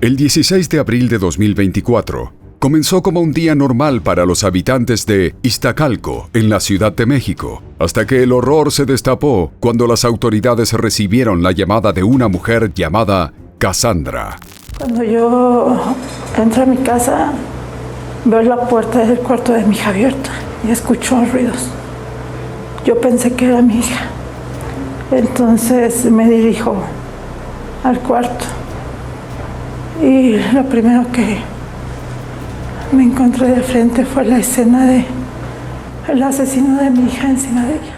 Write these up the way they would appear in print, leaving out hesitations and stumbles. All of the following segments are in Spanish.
El 16 de abril de 2024 comenzó como un día normal para los habitantes de Iztacalco, en la Ciudad de México, hasta que el horror se destapó cuando las autoridades recibieron la llamada de una mujer llamada Cassandra. Cuando yo entro a mi casa, veo la puerta del cuarto de mi hija abierta y escucho ruidos. Yo pensé que era mi hija. Entonces me dirijo al cuarto y lo primero que me encontré de frente fue la escena del asesino de mi hija encima de ella.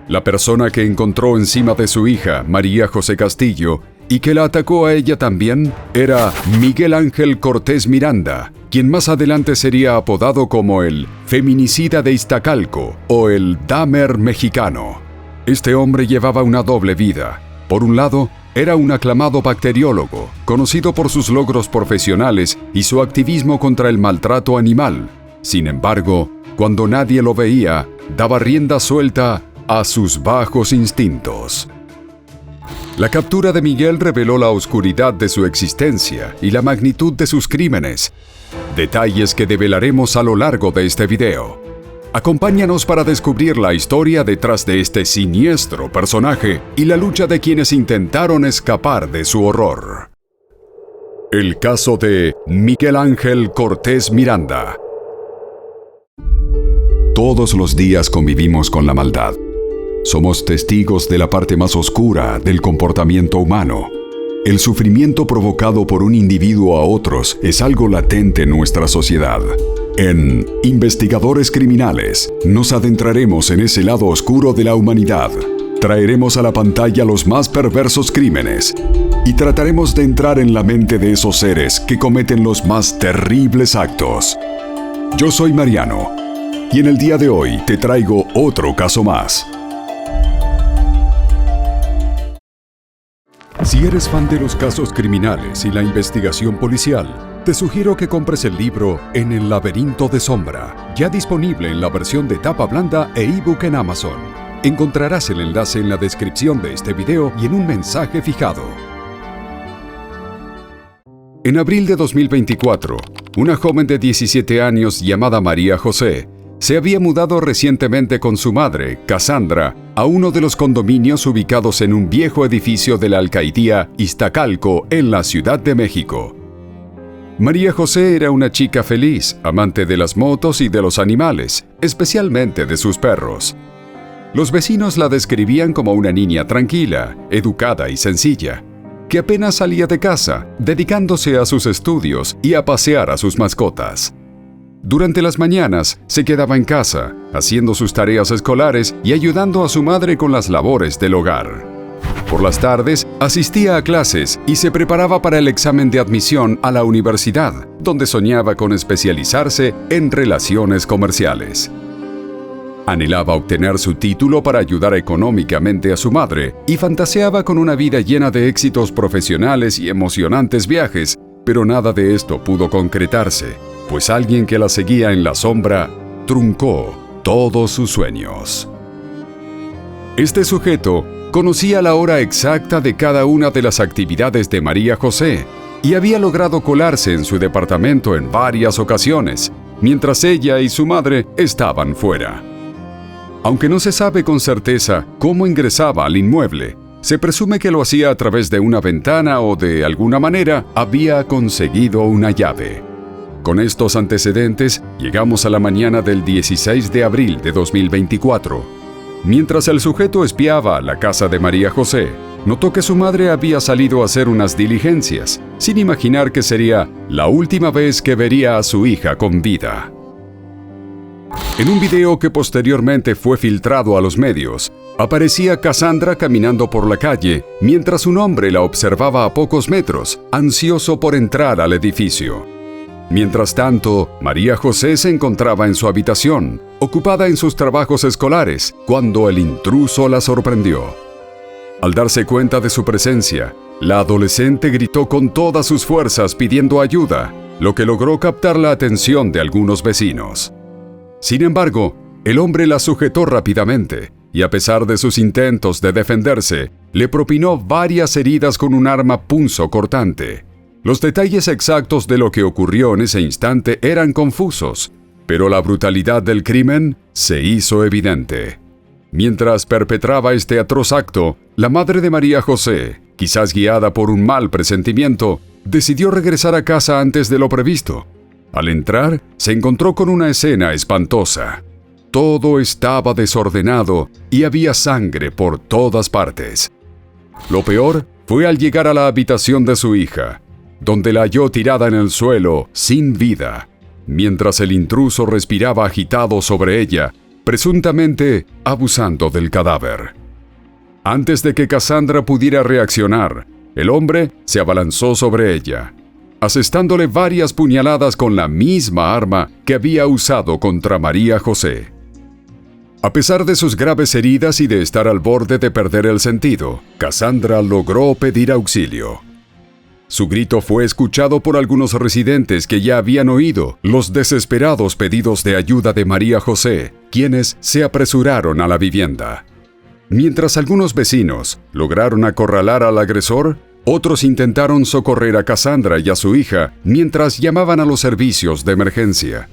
La persona que encontró encima de su hija, María José Castillo, y que la atacó a ella también, era Miguel Ángel Cortés Miranda, quien más adelante sería apodado como el feminicida de Iztacalco o el Dahmer mexicano. Este hombre llevaba una doble vida. Por un lado, era un aclamado bacteriólogo, conocido por sus logros profesionales y su activismo contra el maltrato animal. Sin embargo, cuando nadie lo veía, daba rienda suelta a sus bajos instintos. La captura de Miguel reveló la oscuridad de su existencia y la magnitud de sus crímenes, detalles que develaremos a lo largo de este video. Acompáñanos para descubrir la historia detrás de este siniestro personaje y la lucha de quienes intentaron escapar de su horror. El caso de Miguel Ángel Cortés Miranda. Todos los días convivimos con la maldad. Somos testigos de la parte más oscura del comportamiento humano. El sufrimiento provocado por un individuo a otros es algo latente en nuestra sociedad. En Investigadores Criminales, nos adentraremos en ese lado oscuro de la humanidad. Traeremos a la pantalla los más perversos crímenes y trataremos de entrar en la mente de esos seres que cometen los más terribles actos. Yo soy Mariano y en el día de hoy te traigo otro caso más. Si eres fan de los casos criminales y la investigación policial, te sugiero que compres el libro En el laberinto de sombra, ya disponible en la versión de tapa blanda e ebook en Amazon. Encontrarás el enlace en la descripción de este video y en un mensaje fijado. En abril de 2024, una joven de 17 años llamada María José se había mudado recientemente con su madre, Cassandra, a uno de los condominios ubicados en un viejo edificio de la alcaldía Iztacalco, en la Ciudad de México. María José era una chica feliz, amante de las motos y de los animales, especialmente de sus perros. Los vecinos la describían como una niña tranquila, educada y sencilla, que apenas salía de casa, dedicándose a sus estudios y a pasear a sus mascotas. Durante las mañanas se quedaba en casa, haciendo sus tareas escolares y ayudando a su madre con las labores del hogar. Por las tardes asistía a clases y se preparaba para el examen de admisión a la universidad, donde soñaba con especializarse en relaciones comerciales. Anhelaba obtener su título para ayudar económicamente a su madre y fantaseaba con una vida llena de éxitos profesionales y emocionantes viajes, pero nada de esto pudo concretarse, pues alguien que la seguía en la sombra truncó todos sus sueños. Este sujeto conocía la hora exacta de cada una de las actividades de María José y había logrado colarse en su departamento en varias ocasiones, mientras ella y su madre estaban fuera. Aunque no se sabe con certeza cómo ingresaba al inmueble, se presume que lo hacía a través de una ventana o de alguna manera había conseguido una llave. Con estos antecedentes, llegamos a la mañana del 16 de abril de 2024. Mientras el sujeto espiaba la casa de María José, notó que su madre había salido a hacer unas diligencias, sin imaginar que sería la última vez que vería a su hija con vida. En un video que posteriormente fue filtrado a los medios, aparecía Cassandra caminando por la calle, mientras un hombre la observaba a pocos metros, ansioso por entrar al edificio. Mientras tanto, María José se encontraba en su habitación, ocupada en sus trabajos escolares, cuando el intruso la sorprendió. Al darse cuenta de su presencia, la adolescente gritó con todas sus fuerzas pidiendo ayuda, lo que logró captar la atención de algunos vecinos. Sin embargo, el hombre la sujetó rápidamente, y a pesar de sus intentos de defenderse, le propinó varias heridas con un arma punzocortante. Los detalles exactos de lo que ocurrió en ese instante eran confusos, pero la brutalidad del crimen se hizo evidente. Mientras perpetraba este atroz acto, la madre de María José, quizás guiada por un mal presentimiento, decidió regresar a casa antes de lo previsto. Al entrar, se encontró con una escena espantosa. Todo estaba desordenado y había sangre por todas partes. Lo peor fue al llegar a la habitación de su hija, donde la halló tirada en el suelo, sin vida, mientras el intruso respiraba agitado sobre ella, presuntamente abusando del cadáver. Antes de que Cassandra pudiera reaccionar, el hombre se abalanzó sobre ella, asestándole varias puñaladas con la misma arma que había usado contra María José. A pesar de sus graves heridas y de estar al borde de perder el sentido, Cassandra logró pedir auxilio. Su grito fue escuchado por algunos residentes que ya habían oído los desesperados pedidos de ayuda de María José, quienes se apresuraron a la vivienda. Mientras algunos vecinos lograron acorralar al agresor, otros intentaron socorrer a Cassandra y a su hija mientras llamaban a los servicios de emergencia.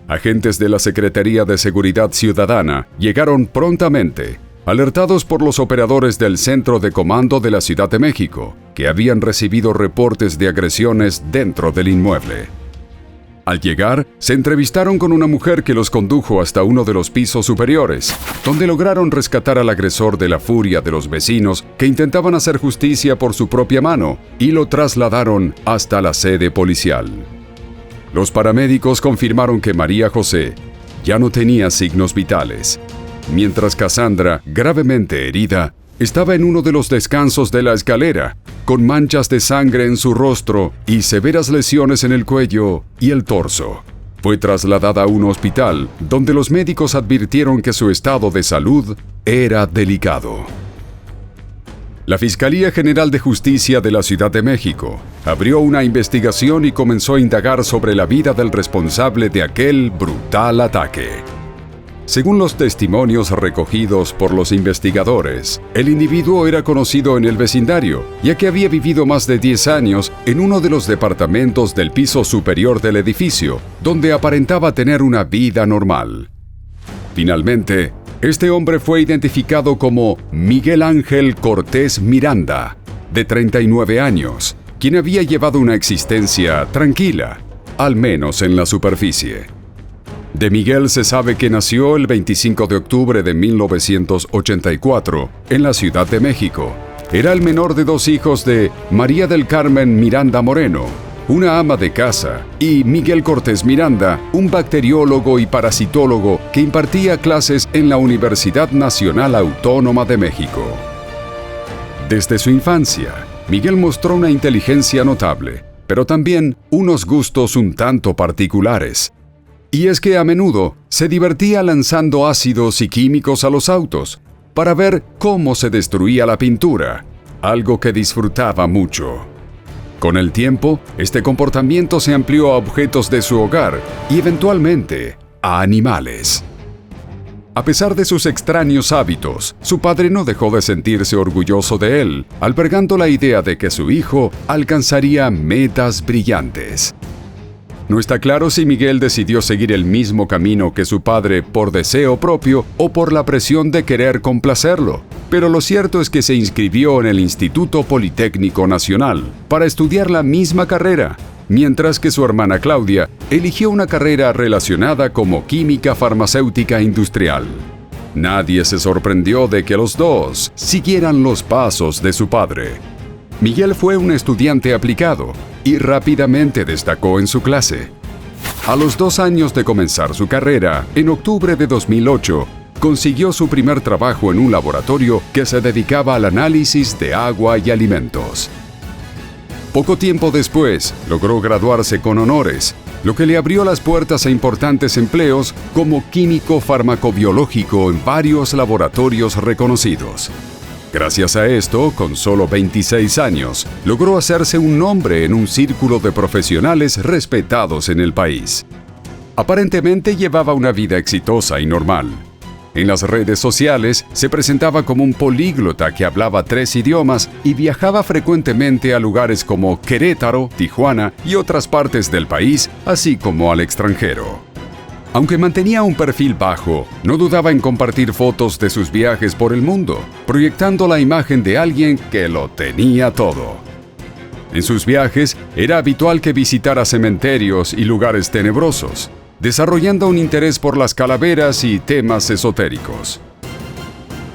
Agentes de la Secretaría de Seguridad Ciudadana llegaron prontamente, alertados por los operadores del Centro de Comando de la Ciudad de México, que habían recibido reportes de agresiones dentro del inmueble. Al llegar, se entrevistaron con una mujer que los condujo hasta uno de los pisos superiores, donde lograron rescatar al agresor de la furia de los vecinos que intentaban hacer justicia por su propia mano y lo trasladaron hasta la sede policial. Los paramédicos confirmaron que María José ya no tenía signos vitales, mientras Cassandra, gravemente herida, estaba en uno de los descansos de la escalera, con manchas de sangre en su rostro y severas lesiones en el cuello y el torso. Fue trasladada a un hospital, donde los médicos advirtieron que su estado de salud era delicado. La Fiscalía General de Justicia de la Ciudad de México abrió una investigación y comenzó a indagar sobre la vida del responsable de aquel brutal ataque. Según los testimonios recogidos por los investigadores, el individuo era conocido en el vecindario, ya que había vivido más de 10 años en uno de los departamentos del piso superior del edificio, donde aparentaba tener una vida normal. Finalmente, este hombre fue identificado como Miguel Ángel Cortés Miranda, de 39 años, quien había llevado una existencia tranquila, al menos en la superficie. De Miguel se sabe que nació el 25 de octubre de 1984 en la Ciudad de México. Era el menor de 2 hijos de María del Carmen Miranda Moreno, una ama de casa, y Miguel Cortés Miranda, un bacteriólogo y parasitólogo que impartía clases en la Universidad Nacional Autónoma de México. Desde su infancia, Miguel mostró una inteligencia notable, pero también unos gustos un tanto particulares. Y es que a menudo se divertía lanzando ácidos y químicos a los autos para ver cómo se destruía la pintura, algo que disfrutaba mucho. Con el tiempo, este comportamiento se amplió a objetos de su hogar y eventualmente a animales. A pesar de sus extraños hábitos, su padre no dejó de sentirse orgulloso de él, albergando la idea de que su hijo alcanzaría metas brillantes. No está claro si Miguel decidió seguir el mismo camino que su padre por deseo propio o por la presión de querer complacerlo, pero lo cierto es que se inscribió en el Instituto Politécnico Nacional para estudiar la misma carrera, mientras que su hermana Claudia eligió una carrera relacionada como química farmacéutica industrial. Nadie se sorprendió de que los dos siguieran los pasos de su padre. Miguel fue un estudiante aplicado y rápidamente destacó en su clase. A los 2 años de comenzar su carrera, en octubre de 2008, consiguió su primer trabajo en un laboratorio que se dedicaba al análisis de agua y alimentos. Poco tiempo después, logró graduarse con honores, lo que le abrió las puertas a importantes empleos como químico farmacobiológico en varios laboratorios reconocidos. Gracias a esto, con solo 26 años, logró hacerse un nombre en un círculo de profesionales respetados en el país. Aparentemente llevaba una vida exitosa y normal. En las redes sociales se presentaba como un políglota que hablaba 3 idiomas y viajaba frecuentemente a lugares como Querétaro, Tijuana y otras partes del país, así como al extranjero. Aunque mantenía un perfil bajo, no dudaba en compartir fotos de sus viajes por el mundo, proyectando la imagen de alguien que lo tenía todo. En sus viajes era habitual que visitara cementerios y lugares tenebrosos, desarrollando un interés por las calaveras y temas esotéricos.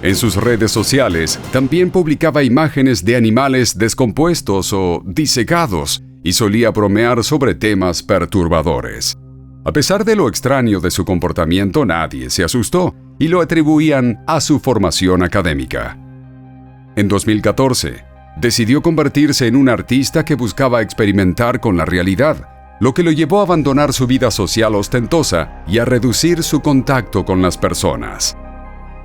En sus redes sociales también publicaba imágenes de animales descompuestos o disecados y solía bromear sobre temas perturbadores. A pesar de lo extraño de su comportamiento, nadie se asustó y lo atribuían a su formación académica. En 2014, decidió convertirse en un artista que buscaba experimentar con la realidad, lo que lo llevó a abandonar su vida social ostentosa y a reducir su contacto con las personas.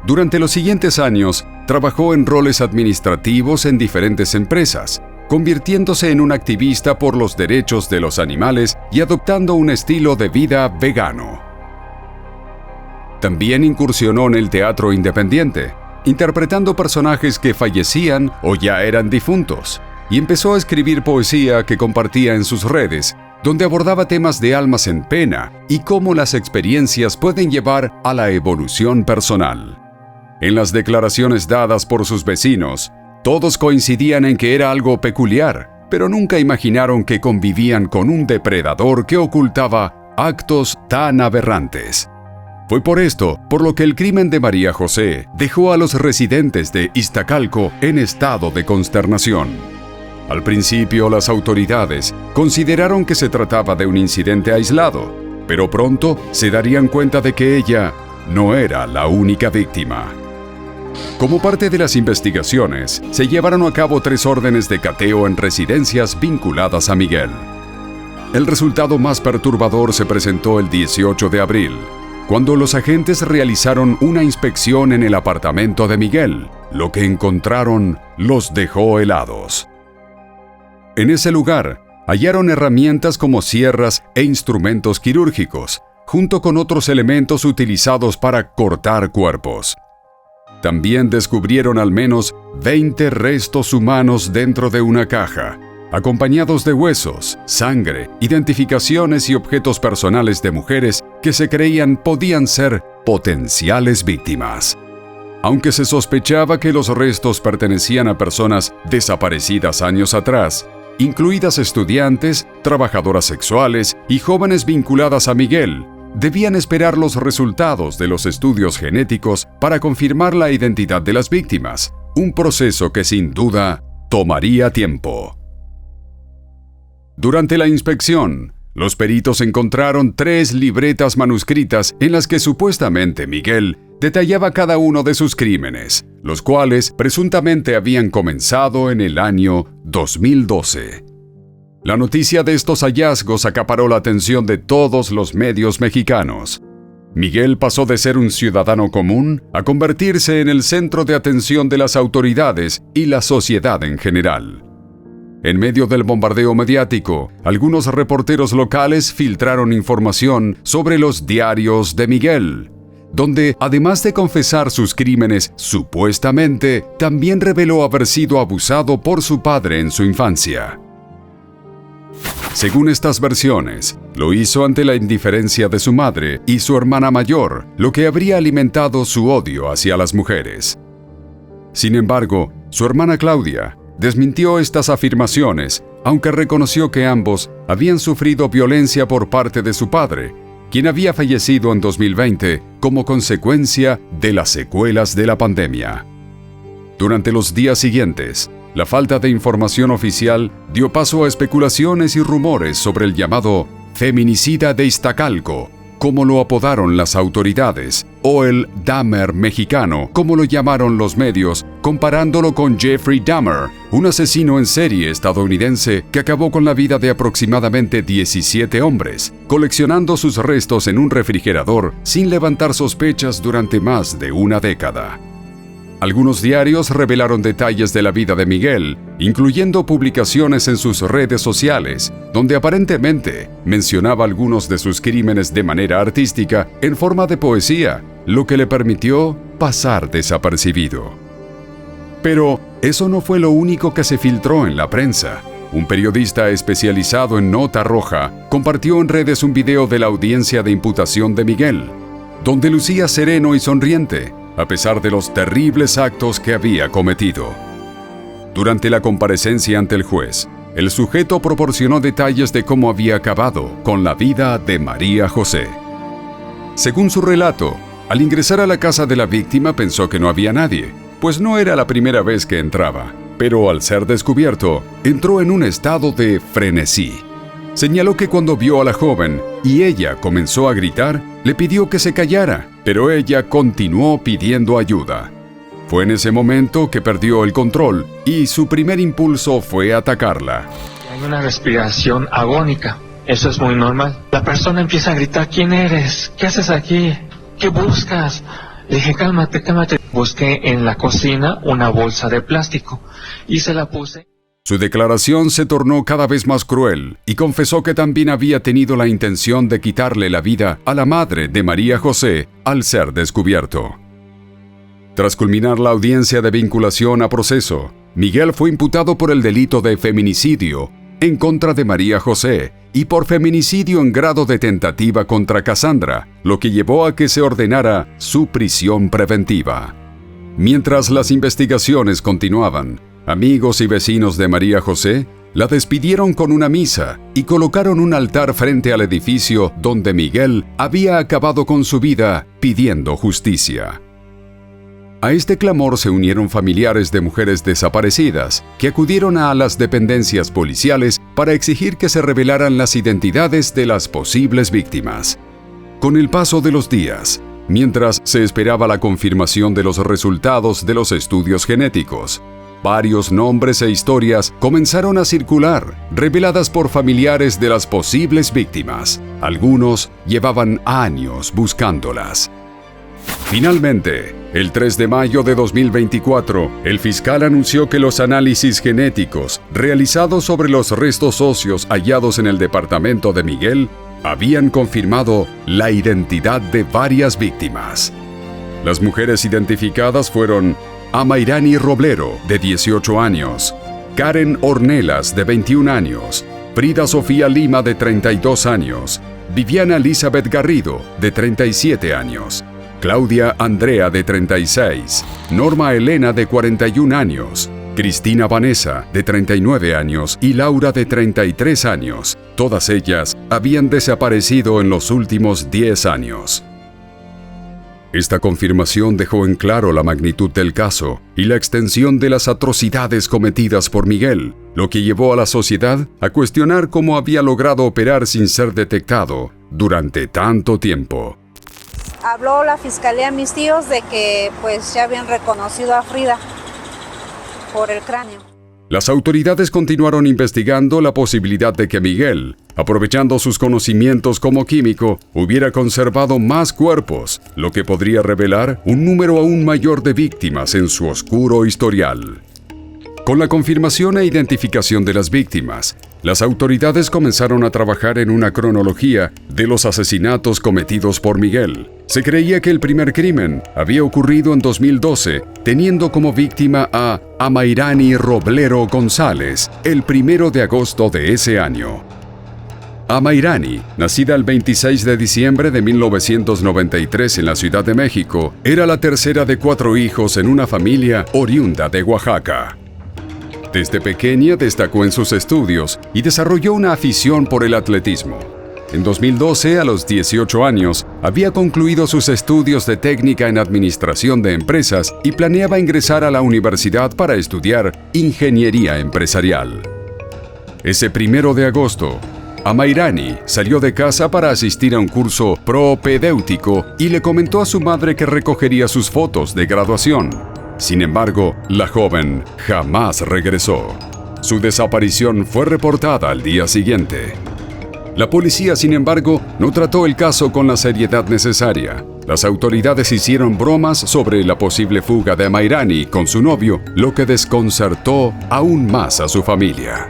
Durante los siguientes años, trabajó en roles administrativos en diferentes empresas, convirtiéndose en un activista por los derechos de los animales y adoptando un estilo de vida vegano. También incursionó en el teatro independiente, interpretando personajes que fallecían o ya eran difuntos, y empezó a escribir poesía que compartía en sus redes, donde abordaba temas de almas en pena y cómo las experiencias pueden llevar a la evolución personal. En las declaraciones dadas por sus vecinos, todos coincidían en que era algo peculiar, pero nunca imaginaron que convivían con un depredador que ocultaba actos tan aberrantes. Fue por esto por lo que el crimen de María José dejó a los residentes de Iztacalco en estado de consternación. Al principio, las autoridades consideraron que se trataba de un incidente aislado, pero pronto se darían cuenta de que ella no era la única víctima. Como parte de las investigaciones, se llevaron a cabo 3 órdenes de cateo en residencias vinculadas a Miguel. El resultado más perturbador se presentó el 18 de abril, cuando los agentes realizaron una inspección en el apartamento de Miguel. Lo que encontraron los dejó helados. En ese lugar, hallaron herramientas como sierras e instrumentos quirúrgicos, junto con otros elementos utilizados para cortar cuerpos. También descubrieron al menos 20 restos humanos dentro de una caja, acompañados de huesos, sangre, identificaciones y objetos personales de mujeres que se creían podían ser potenciales víctimas. Aunque se sospechaba que los restos pertenecían a personas desaparecidas años atrás, incluidas estudiantes, trabajadoras sexuales y jóvenes vinculadas a Miguel, debían esperar los resultados de los estudios genéticos para confirmar la identidad de las víctimas, un proceso que sin duda tomaría tiempo. Durante la inspección, los peritos encontraron 3 libretas manuscritas en las que supuestamente Miguel detallaba cada uno de sus crímenes, los cuales presuntamente habían comenzado en el año 2012. La noticia de estos hallazgos acaparó la atención de todos los medios mexicanos. Miguel pasó de ser un ciudadano común a convertirse en el centro de atención de las autoridades y la sociedad en general. En medio del bombardeo mediático, algunos reporteros locales filtraron información sobre los diarios de Miguel, donde, además de confesar sus crímenes supuestamente, también reveló haber sido abusado por su padre en su infancia. Según estas versiones, lo hizo ante la indiferencia de su madre y su hermana mayor, lo que habría alimentado su odio hacia las mujeres. Sin embargo, su hermana Claudia desmintió estas afirmaciones, aunque reconoció que ambos habían sufrido violencia por parte de su padre, quien había fallecido en 2020 como consecuencia de las secuelas de la pandemia. Durante los días siguientes, la falta de información oficial dio paso a especulaciones y rumores sobre el llamado feminicida de Iztacalco, como lo apodaron las autoridades, o el Dahmer mexicano, como lo llamaron los medios, comparándolo con Jeffrey Dahmer, un asesino en serie estadounidense que acabó con la vida de aproximadamente 17 hombres, coleccionando sus restos en un refrigerador sin levantar sospechas durante más de una década. Algunos diarios revelaron detalles de la vida de Miguel, incluyendo publicaciones en sus redes sociales, donde aparentemente mencionaba algunos de sus crímenes de manera artística en forma de poesía, lo que le permitió pasar desapercibido. Pero eso no fue lo único que se filtró en la prensa. Un periodista especializado en nota roja compartió en redes un video de la audiencia de imputación de Miguel, donde lucía sereno y sonriente, a pesar de los terribles actos que había cometido. Durante la comparecencia ante el juez, el sujeto proporcionó detalles de cómo había acabado con la vida de María José. Según su relato, al ingresar a la casa de la víctima pensó que no había nadie, pues no era la primera vez que entraba, pero al ser descubierto, entró en un estado de frenesí. Señaló que cuando vio a la joven y ella comenzó a gritar, le pidió que se callara, pero ella continuó pidiendo ayuda. Fue en ese momento que perdió el control y su primer impulso fue atacarla. Hay una respiración agónica. Eso es muy normal. La persona empieza a gritar: ¿quién eres? ¿Qué haces aquí? ¿Qué buscas? Le dije: cálmate, cálmate. Busqué en la cocina una bolsa de plástico y se la puse. Su declaración se tornó cada vez más cruel y confesó que también había tenido la intención de quitarle la vida a la madre de María José al ser descubierto. Tras culminar la audiencia de vinculación a proceso, Miguel fue imputado por el delito de feminicidio en contra de María José y por feminicidio en grado de tentativa contra Cassandra, lo que llevó a que se ordenara su prisión preventiva. Mientras las investigaciones continuaban, amigos y vecinos de María José la despidieron con una misa y colocaron un altar frente al edificio donde Miguel había acabado con su vida pidiendo justicia. A este clamor se unieron familiares de mujeres desaparecidas que acudieron a las dependencias policiales para exigir que se revelaran las identidades de las posibles víctimas. Con el paso de los días, mientras se esperaba la confirmación de los resultados de los estudios genéticos, varios nombres e historias comenzaron a circular, reveladas por familiares de las posibles víctimas. Algunos llevaban años buscándolas. Finalmente, el 3 de mayo de 2024, el fiscal anunció que los análisis genéticos realizados sobre los restos óseos hallados en el departamento de Miguel habían confirmado la identidad de varias víctimas. Las mujeres identificadas fueron Amairani Roblero, de 18 años, Karen Ornelas, de 21 años, Frida Sofía Lima, de 32 años, Viviana Elizabeth Garrido, de 37 años, Claudia Andrea, de 36, Norma Elena, de 41 años, Cristina Vanessa, de 39 años, y Laura, de 33 años. Todas ellas habían desaparecido en los últimos 10 años. Esta confirmación dejó en claro la magnitud del caso y la extensión de las atrocidades cometidas por Miguel, lo que llevó a la sociedad a cuestionar cómo había logrado operar sin ser detectado durante tanto tiempo. Habló la fiscalía a mis tíos de que pues ya habían reconocido a Frida por el cráneo. Las autoridades continuaron investigando la posibilidad de que Miguel, aprovechando sus conocimientos como químico, hubiera conservado más cuerpos, lo que podría revelar un número aún mayor de víctimas en su oscuro historial. Con la confirmación e identificación de las víctimas, las autoridades comenzaron a trabajar en una cronología de los asesinatos cometidos por Miguel. Se creía que el primer crimen había ocurrido en 2012, teniendo como víctima a Amairani Roblero González, el 1 de agosto de ese año. Amairani, nacida el 26 de diciembre de 1993 en la Ciudad de México, era la tercera de 4 hijos en una familia oriunda de Oaxaca. Desde pequeña destacó en sus estudios y desarrolló una afición por el atletismo. En 2012, a los 18 años, había concluido sus estudios de técnica en administración de empresas y planeaba ingresar a la universidad para estudiar ingeniería empresarial. Ese 1 de agosto, Amairani salió de casa para asistir a un curso propedéutico y le comentó a su madre que recogería sus fotos de graduación. Sin embargo, la joven jamás regresó. Su desaparición fue reportada al día siguiente. La policía, sin embargo, no trató el caso con la seriedad necesaria. Las autoridades hicieron bromas sobre la posible fuga de Mayrani con su novio, lo que desconcertó aún más a su familia.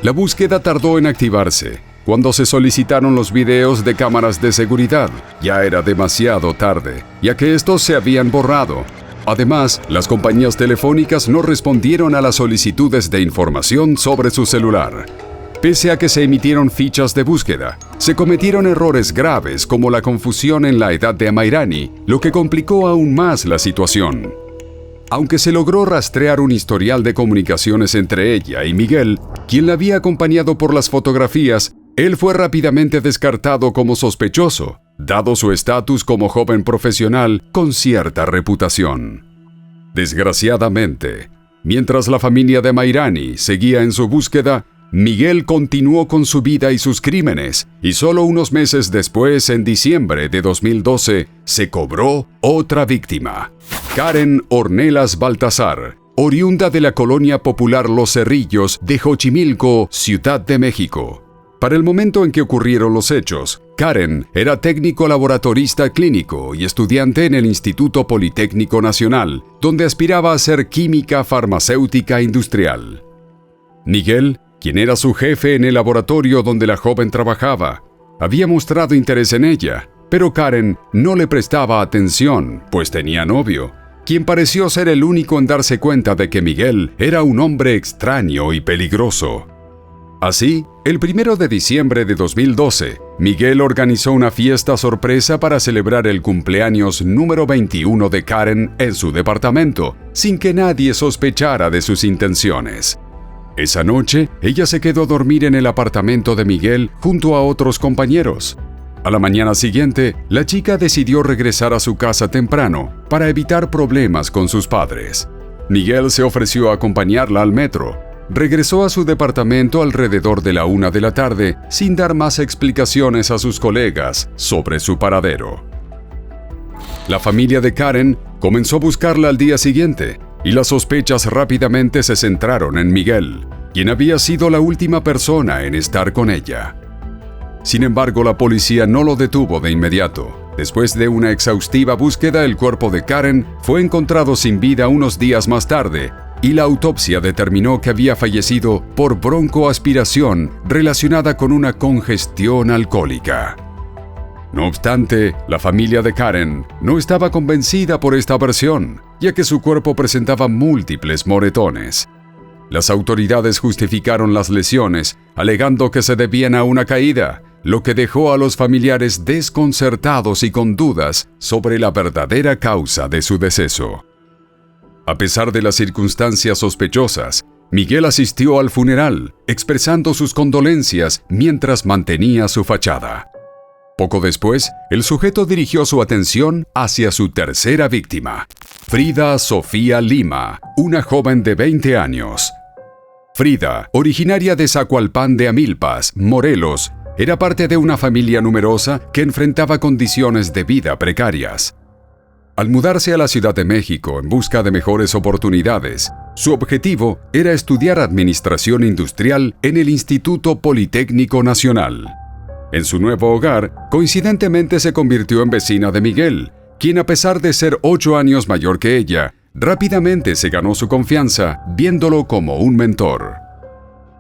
La búsqueda tardó en activarse. Cuando se solicitaron los videos de cámaras de seguridad, ya era demasiado tarde, ya que estos se habían borrado. Además, las compañías telefónicas no respondieron a las solicitudes de información sobre su celular. Pese a que se emitieron fichas de búsqueda, se cometieron errores graves como la confusión en la edad de Mayrani, lo que complicó aún más la situación. Aunque se logró rastrear un historial de comunicaciones entre ella y Miguel, quien la había acompañado por las fotografías, él fue rápidamente descartado como sospechoso, dado su estatus como joven profesional con cierta reputación. Desgraciadamente, mientras la familia de Mayrani seguía en su búsqueda, Miguel continuó con su vida y sus crímenes, y solo unos meses después, en diciembre de 2012, se cobró otra víctima. Karen Ornelas Baltazar, oriunda de la colonia popular Los Cerrillos de Xochimilco, Ciudad de México. Para el momento en que ocurrieron los hechos, Karen era técnico laboratorista clínico y estudiante en el Instituto Politécnico Nacional, donde aspiraba a ser química farmacéutica industrial. Miguel, quien era su jefe en el laboratorio donde la joven trabajaba, había mostrado interés en ella, pero Karen no le prestaba atención, pues tenía novio, quien pareció ser el único en darse cuenta de que Miguel era un hombre extraño y peligroso. Así, el 1 de diciembre de 2012, Miguel organizó una fiesta sorpresa para celebrar el cumpleaños número 21 de Karen en su departamento, sin que nadie sospechara de sus intenciones. Esa noche, ella se quedó a dormir en el apartamento de Miguel junto a otros compañeros. A la mañana siguiente, la chica decidió regresar a su casa temprano para evitar problemas con sus padres. Miguel se ofreció a acompañarla al metro. Regresó a su departamento alrededor de la 1 de la tarde sin dar más explicaciones a sus colegas sobre su paradero. La familia de Karen comenzó a buscarla al día siguiente, y las sospechas rápidamente se centraron en Miguel, quien había sido la última persona en estar con ella. Sin embargo, la policía no lo detuvo de inmediato. Después de una exhaustiva búsqueda, el cuerpo de Karen fue encontrado sin vida unos días más tarde, y la autopsia determinó que había fallecido por broncoaspiración relacionada con una congestión alcohólica. No obstante, la familia de Karen no estaba convencida por esta versión, ya que su cuerpo presentaba múltiples moretones. Las autoridades justificaron las lesiones, alegando que se debían a una caída, lo que dejó a los familiares desconcertados y con dudas sobre la verdadera causa de su deceso. A pesar de las circunstancias sospechosas, Miguel asistió al funeral, expresando sus condolencias mientras mantenía su fachada. Poco después, el sujeto dirigió su atención hacia su tercera víctima, Frida Sofía Lima, una joven de 20 años. Frida, originaria de Zacualpan de Amilpas, Morelos, era parte de una familia numerosa que enfrentaba condiciones de vida precarias. Al mudarse a la Ciudad de México en busca de mejores oportunidades, su objetivo era estudiar Administración Industrial en el Instituto Politécnico Nacional. En su nuevo hogar, coincidentemente se convirtió en vecina de Miguel, quien a pesar de ser 8 años mayor que ella, rápidamente se ganó su confianza, viéndolo como un mentor.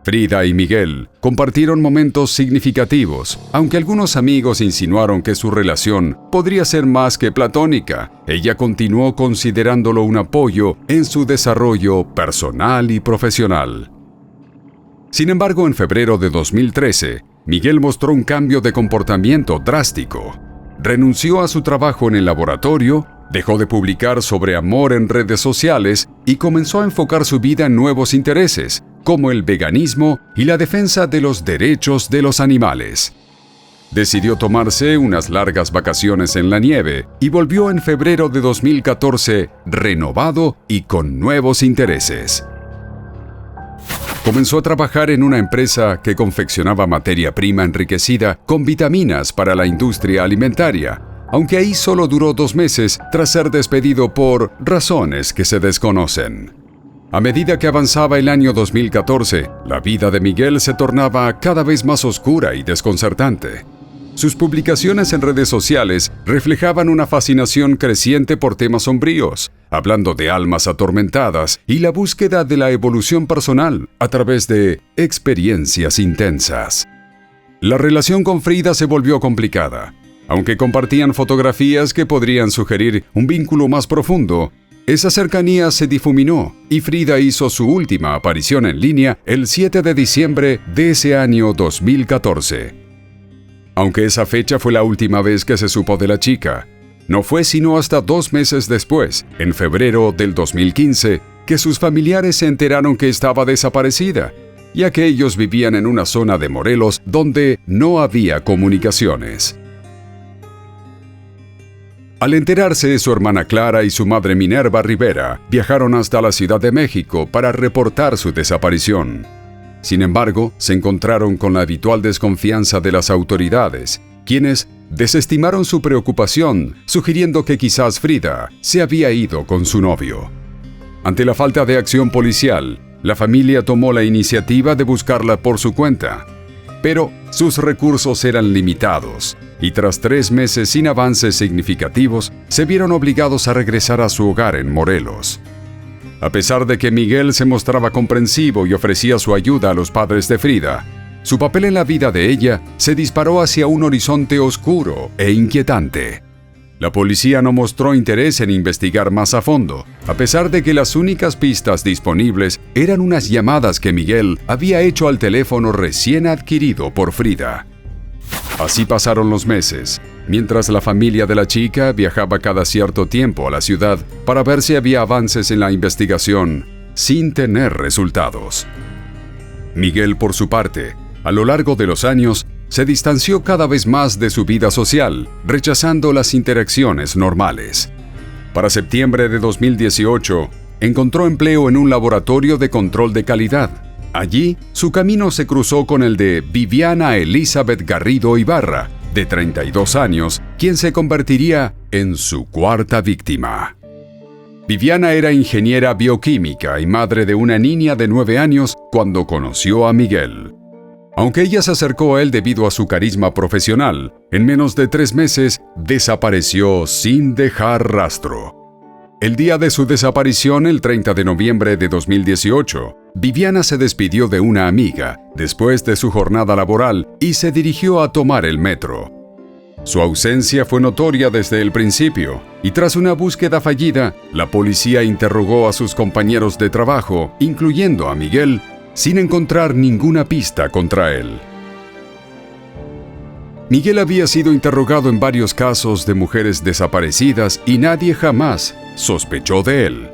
Frida y Miguel compartieron momentos significativos, aunque algunos amigos insinuaron que su relación podría ser más que platónica. Ella continuó considerándolo un apoyo en su desarrollo personal y profesional. Sin embargo, en febrero de 2013, Miguel mostró un cambio de comportamiento drástico. Renunció a su trabajo en el laboratorio, dejó de publicar sobre amor en redes sociales y comenzó a enfocar su vida en nuevos intereses, como el veganismo y la defensa de los derechos de los animales. Decidió tomarse unas largas vacaciones en la nieve y volvió en febrero de 2014 renovado y con nuevos intereses. Comenzó a trabajar en una empresa que confeccionaba materia prima enriquecida con vitaminas para la industria alimentaria, aunque ahí solo duró 2 meses tras ser despedido por razones que se desconocen. A medida que avanzaba el año 2014, la vida de Miguel se tornaba cada vez más oscura y desconcertante. Sus publicaciones en redes sociales reflejaban una fascinación creciente por temas sombríos, hablando de almas atormentadas y la búsqueda de la evolución personal a través de experiencias intensas. La relación con Frida se volvió complicada. Aunque compartían fotografías que podrían sugerir un vínculo más profundo, esa cercanía se difuminó y Frida hizo su última aparición en línea el 7 de diciembre de ese año 2014. Aunque esa fecha fue la última vez que se supo de la chica, no fue sino hasta 2 meses después, en febrero del 2015, que sus familiares se enteraron que estaba desaparecida, ya que ellos vivían en una zona de Morelos donde no había comunicaciones. Al enterarse, su hermana Clara y su madre Minerva Rivera viajaron hasta la Ciudad de México para reportar su desaparición. Sin embargo, se encontraron con la habitual desconfianza de las autoridades, quienes desestimaron su preocupación, sugiriendo que quizás Frida se había ido con su novio. Ante la falta de acción policial, la familia tomó la iniciativa de buscarla por su cuenta. Pero sus recursos eran limitados, y tras 3 meses sin avances significativos, se vieron obligados a regresar a su hogar en Morelos. A pesar de que Miguel se mostraba comprensivo y ofrecía su ayuda a los padres de Frida, su papel en la vida de ella se disparó hacia un horizonte oscuro e inquietante. La policía no mostró interés en investigar más a fondo, a pesar de que las únicas pistas disponibles eran unas llamadas que Miguel había hecho al teléfono recién adquirido por Frida. Así pasaron los meses, mientras la familia de la chica viajaba cada cierto tiempo a la ciudad para ver si había avances en la investigación, sin tener resultados. Miguel, por su parte, a lo largo de los años, se distanció cada vez más de su vida social, rechazando las interacciones normales. Para septiembre de 2018, encontró empleo en un laboratorio de control de calidad. Allí, su camino se cruzó con el de Viviana Elizabeth Garrido Ibarra, de 32 años, quien se convertiría en su 4ª víctima. Viviana era ingeniera bioquímica y madre de una niña de 9 años cuando conoció a Miguel. Aunque ella se acercó a él debido a su carisma profesional, en menos de 3 meses desapareció sin dejar rastro. El día de su desaparición, el 30 de noviembre de 2018, Viviana se despidió de una amiga después de su jornada laboral y se dirigió a tomar el metro. Su ausencia fue notoria desde el principio, y tras una búsqueda fallida, la policía interrogó a sus compañeros de trabajo, incluyendo a Miguel, sin encontrar ninguna pista contra él. Miguel había sido interrogado en varios casos de mujeres desaparecidas y nadie jamás sospechó de él.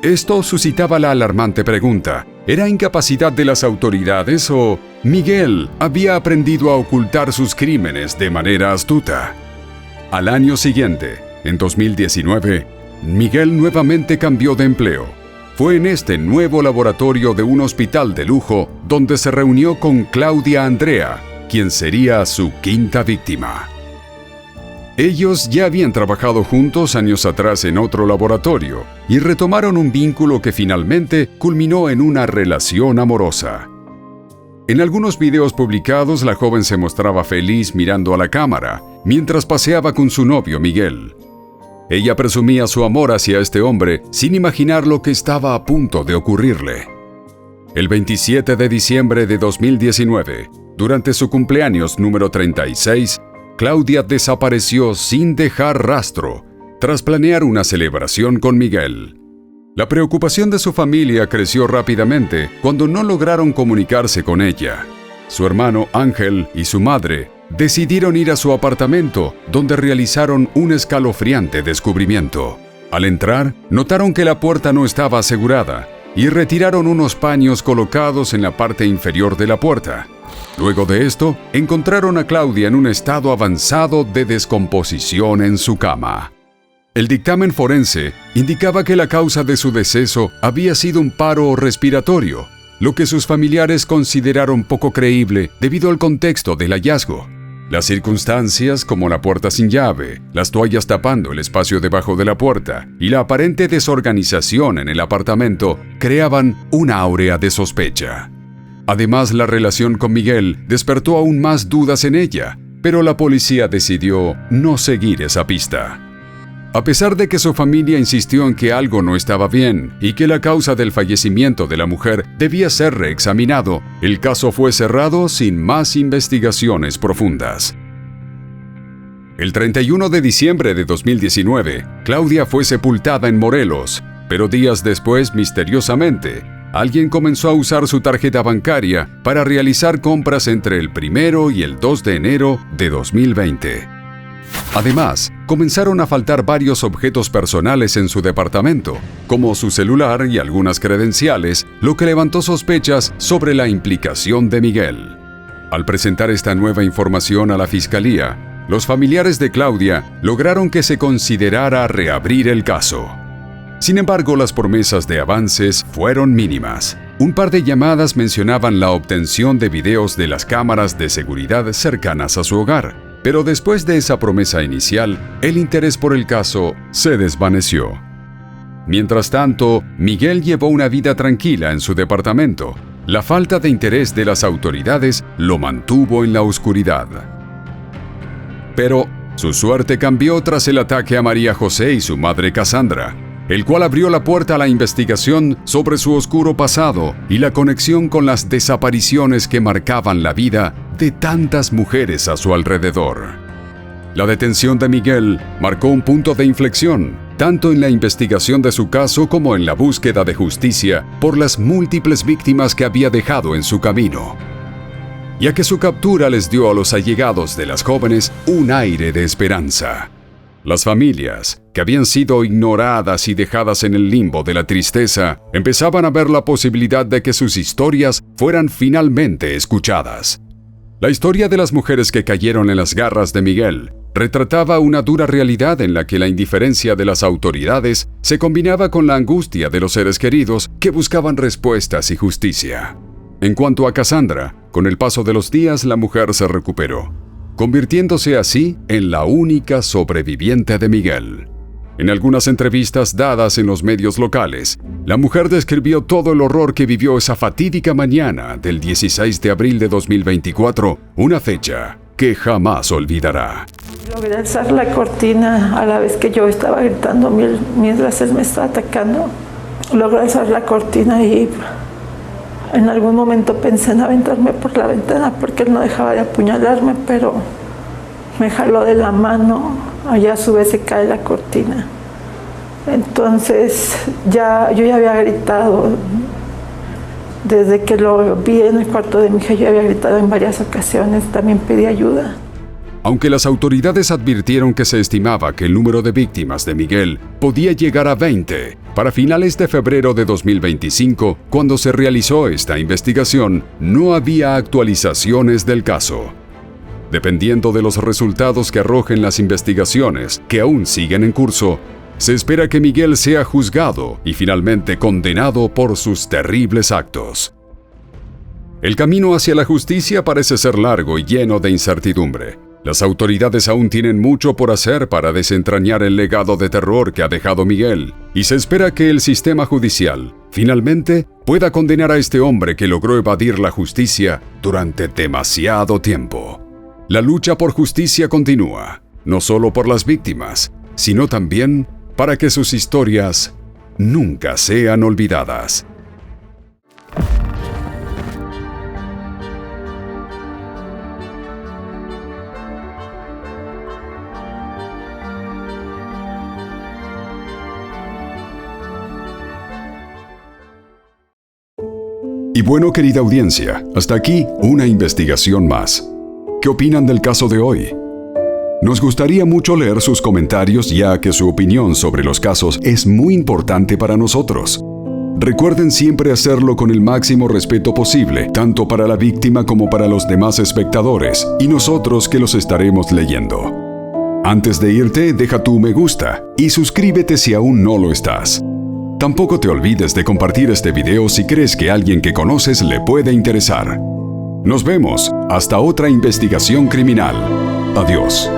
Esto suscitaba la alarmante pregunta: ¿era incapacidad de las autoridades o Miguel había aprendido a ocultar sus crímenes de manera astuta? Al año siguiente, en 2019, Miguel nuevamente cambió de empleo. Fue en este nuevo laboratorio de un hospital de lujo donde se reunió con Claudia Andrea, quien sería su 5ª víctima. Ellos ya habían trabajado juntos años atrás en otro laboratorio y retomaron un vínculo que finalmente culminó en una relación amorosa. En algunos videos publicados, la joven se mostraba feliz mirando a la cámara mientras paseaba con su novio Miguel. Ella presumía su amor hacia este hombre sin imaginar lo que estaba a punto de ocurrirle. El 27 de diciembre de 2019, durante su cumpleaños número 36, Claudia desapareció sin dejar rastro, tras planear una celebración con Miguel. La preocupación de su familia creció rápidamente cuando no lograron comunicarse con ella. Su hermano Ángel y su madre decidieron ir a su apartamento, donde realizaron un escalofriante descubrimiento. Al entrar, notaron que la puerta no estaba asegurada y retiraron unos paños colocados en la parte inferior de la puerta. Luego de esto, encontraron a Claudia en un estado avanzado de descomposición en su cama. El dictamen forense indicaba que la causa de su deceso había sido un paro respiratorio, lo que sus familiares consideraron poco creíble debido al contexto del hallazgo. Las circunstancias, como la puerta sin llave, las toallas tapando el espacio debajo de la puerta y la aparente desorganización en el apartamento, creaban una áurea de sospecha. Además, la relación con Miguel despertó aún más dudas en ella, pero la policía decidió no seguir esa pista. A pesar de que su familia insistió en que algo no estaba bien y que la causa del fallecimiento de la mujer debía ser reexaminado, el caso fue cerrado sin más investigaciones profundas. El 31 de diciembre de 2019, Claudia fue sepultada en Morelos, pero días después, misteriosamente, alguien comenzó a usar su tarjeta bancaria para realizar compras entre el 1 y el 2 de enero de 2020. Además, comenzaron a faltar varios objetos personales en su departamento, como su celular y algunas credenciales, lo que levantó sospechas sobre la implicación de Miguel. Al presentar esta nueva información a la Fiscalía, los familiares de Claudia lograron que se considerara reabrir el caso. Sin embargo, las promesas de avances fueron mínimas. Un par de llamadas mencionaban la obtención de videos de las cámaras de seguridad cercanas a su hogar, pero después de esa promesa inicial, el interés por el caso se desvaneció. Mientras tanto, Miguel llevó una vida tranquila en su departamento. La falta de interés de las autoridades lo mantuvo en la oscuridad. Pero su suerte cambió tras el ataque a María José y su madre Cassandra, el cual abrió la puerta a la investigación sobre su oscuro pasado y la conexión con las desapariciones que marcaban la vida de tantas mujeres a su alrededor. La detención de Miguel marcó un punto de inflexión, tanto en la investigación de su caso como en la búsqueda de justicia por las múltiples víctimas que había dejado en su camino, ya que su captura les dio a los allegados de las jóvenes un aire de esperanza. Las familias, que habían sido ignoradas y dejadas en el limbo de la tristeza, empezaban a ver la posibilidad de que sus historias fueran finalmente escuchadas. La historia de las mujeres que cayeron en las garras de Miguel retrataba una dura realidad en la que la indiferencia de las autoridades se combinaba con la angustia de los seres queridos que buscaban respuestas y justicia. En cuanto a Cassandra, con el paso de los días la mujer se recuperó, convirtiéndose así en la única sobreviviente de Miguel. En algunas entrevistas dadas en los medios locales, la mujer describió todo el horror que vivió esa fatídica mañana del 16 de abril de 2024, una fecha que jamás olvidará. Logré alzar la cortina a la vez que yo estaba gritando mientras él me estaba atacando. Logré alzar la cortina y en algún momento pensé en aventarme por la ventana porque él no dejaba de apuñalarme, pero me jaló de la mano, allá a su vez se cae la cortina. Entonces yo ya había gritado, desde que lo vi en el cuarto de mi hija, yo había gritado en varias ocasiones, también pedí ayuda. Aunque las autoridades advirtieron que se estimaba que el número de víctimas de Miguel podía llegar a 20, para finales de febrero de 2025, cuando se realizó esta investigación, no había actualizaciones del caso. Dependiendo de los resultados que arrojen las investigaciones, que aún siguen en curso, se espera que Miguel sea juzgado y finalmente condenado por sus terribles actos. El camino hacia la justicia parece ser largo y lleno de incertidumbre. Las autoridades aún tienen mucho por hacer para desentrañar el legado de terror que ha dejado Miguel, y se espera que el sistema judicial finalmente pueda condenar a este hombre que logró evadir la justicia durante demasiado tiempo. La lucha por justicia continúa, no solo por las víctimas, sino también para que sus historias nunca sean olvidadas. Y bueno, querida audiencia, hasta aquí una investigación más. ¿Qué opinan del caso de hoy? Nos gustaría mucho leer sus comentarios, ya que su opinión sobre los casos es muy importante para nosotros. Recuerden siempre hacerlo con el máximo respeto posible, tanto para la víctima como para los demás espectadores, y nosotros que los estaremos leyendo. Antes de irte, deja tu me gusta y suscríbete si aún no lo estás. Tampoco te olvides de compartir este video si crees que a alguien que conoces le puede interesar. Nos vemos hasta otra investigación criminal. Adiós.